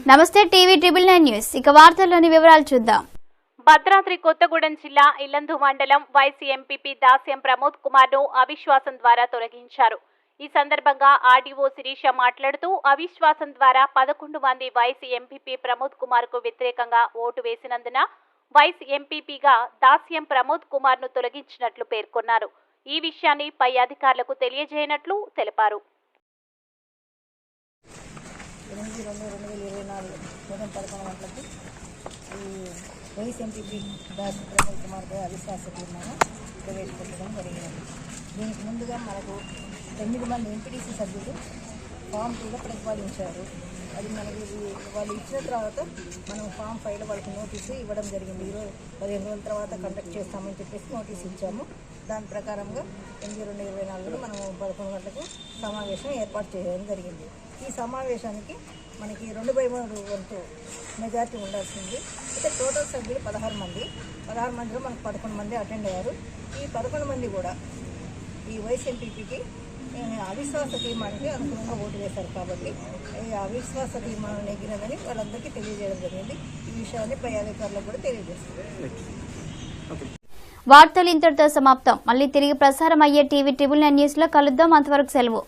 నమస్తే TV triple 9 news ఇక వార్తల్లోని వివరాలు చూద్దాం. భద్రాద్రి కొత్తగూడెం జిల్లా ఇల్లందు మండలం వైసీ ఎంపీపీ దాస్యం ప్రమోద్ కుమార్ ను అవిశ్వాసం ద్వారా తొలగించారు. ఈ సందర్భంగా ఆర్డీఓ శిరీష మాట్లాడుతూ అవిశ్వాసం ద్వారా 11 మంది వైసీ ఎంపీపీ ప్రమోద్ కుమార్ కు వ్యతిరేకంగా ఓటు వేసినందున వైసీ ఎంపీపీగా దాస్యం ప్రమోద్ కుమార్ ను తొలగించినట్లు పేర్కొన్నారు. ఈ విషయాన్ని పై అధికారులకు తెలియజేయనట్లు తెలిపారు. 8/2/2024 ఉదయం 11 గంటలకు ఈ వైస్ ఎంపీపీ దాస్యం ప్రమోద్ కుమార్ పై అవిశ్వాస తీర్మానం ప్రవేశపెట్టడం జరిగినది. దీనికి ముందుగా మనకు 9 మంది ఎంపీటీసీ సభ్యులు ఫామ్ 2 ప్రతిపాదించారు. అది మనకి వాళ్ళు ఇచ్చిన తర్వాత మనం ఫామ్ 5 వాళ్ళకి నోటీసు ఇవ్వడం జరిగింది. 15 రోజుల తర్వాత కండక్ట్ చేస్తామని చెప్పేసి నోటీస్ ఇచ్చాము. దాని ప్రకారంగా 8/2/2024 మనం 11 గంటలకు సమావేశం ఏర్పాటు చేయడం జరిగింది. ఈ సమావేశానికి మనకి 2/3 వంతు మెజార్టీ ఉండాల్సింది. అయితే టోటల్ సభ్యులు 16 మంది. 16 మందిలో మనకు 11 మంది అటెండ్ అయ్యారు. ఈ 11 మంది కూడా ఈ వైస్ ఎంపీపీకి అవిశ్వాస తీర్మానానికి అనుకూలంగా ఓటు వేశారు. కాబట్టి ఈ అవిశ్వాస తీర్మానం నెగ్గినదని వాళ్ళందరికీ తెలియజేయడం జరిగింది. ఈ విషయాన్ని పై అధికారులకు కూడా తెలియజేస్తారు. వార్తలు ఇంతటితో సమాప్తం. మళ్ళీ తిరిగి ప్రసారం అయ్యే టీవీ ట్రిబుల్ 9 న్యూస్ లో కలుద్దాం. అంతవరకు సెలవు.